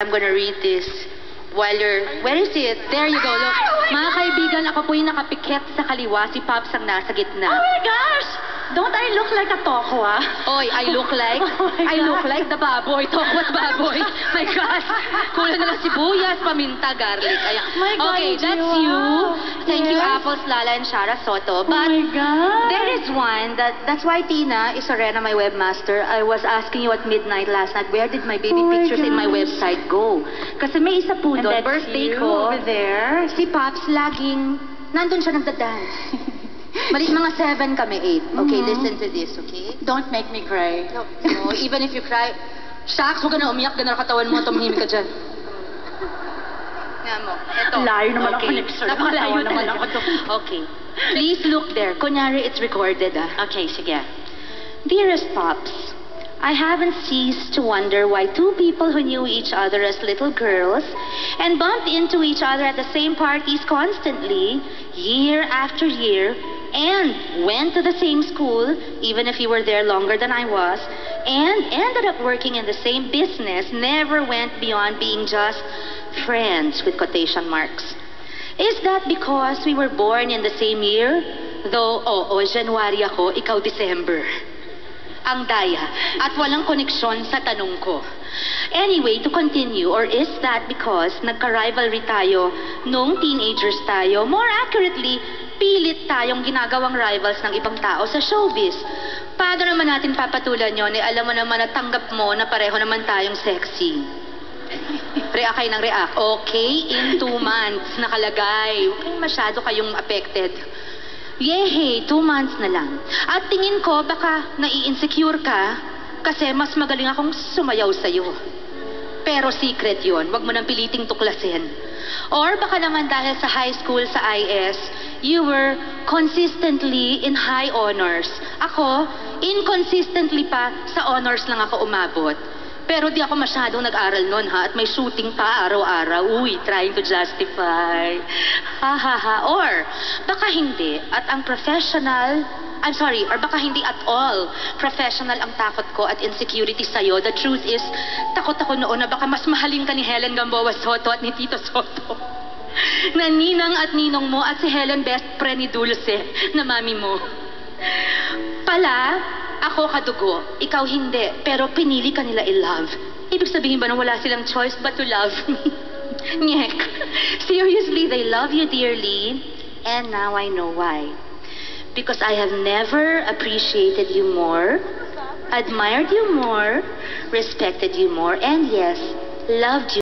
I'm gonna read this while you're... Where is it? There you go, look. Mga kaibigan, ako po yung nakapikit sa kaliwa, si Pops ang nasa gitna. Oh my gosh! Don't I look like a toko, ah? Oy, I look like? Oh my I look God. like the baboy. Tokwat baboy. My gosh. Kulang na lang sibuyas, paminta, garlic. Ayan. My God, okay, that's wow. you. Thank you, Yes. Apples, Lala, and Shara Soto. Oh But my God! there is one that's why Tina Isorena, my webmaster, I was asking you at midnight last night, where did my baby Oh my pictures in my gosh. website go? Kasi may isa po And doon, that's birthday you ko. over there. Si Pops, laging, nandun siya nagda-dance. Mali, mga 7 kami, 8. Okay, listen to this, okay? Don't make me cry. No, even if you cry, shucks, huwag ka na umiyak, gano'n katawan mo, tumahimik ka dyan. Nga mo, eto. Layo naman okay. ako ni Sir. Napakalayo Nakatawa naman talaga. ako doon. Okay. Please look there. Kunyari, it's recorded, ah. Okay, sige. Dearest Pops, I haven't ceased to wonder why two people who knew each other as little girls and bumped into each other at the same parties constantly, year after year, and went to the same school, even if you were there longer than I was, and ended up working in the same business, never went beyond being just friends with quotation marks. Is that because we were born in the same year? Though, January ako, ikaw December. Ang daya, at walang koneksyon sa tanong ko. Anyway, to continue, or is that because nagka-rivalry tayo nung teenagers tayo? More accurately, pilit tayong ginagawang rivals ng ibang tao sa showbiz. Paano naman natin papatulan yun? Alam mo naman at tanggap mo na pareho naman tayong sexy. React kayo ng react. Okay, in 2 months nakalagay. Huwag kayong masyado kayong affected. Yehe, 2 months na lang. At tingin ko baka nai-insecure ka kasi mas magaling akong sumayaw sa'yo. Pero secret yon, wag mo nang piliting tuklasin. Or baka naman dahil sa high school sa IS, you were consistently in high honors. Ako, inconsistently pa sa honors lang ako umabot. Pero di ako masyadong nag-aral nun, ha? At may shooting pa araw-araw. Uy, trying to justify. Ha, ha, ha. Or, baka hindi. At ang professional, or baka hindi at all professional ang takot ko at insecurity sa'yo. The truth is, takot ako noon na baka mas mahalin ka ni Helen Gamboa Soto at ni Tito Soto. Na ninang at ninong mo at si Helen best friend ni Dulce na mami mo. Pala, ako kadugo, ikaw hindi, pero pinili ka nila i-love. Ibig sabihin ba na wala silang choice but to love me? Nyek. Seriously, they love you dearly, and now I know why. Because I have never appreciated you more, admired you more, respected you more, and yes, loved you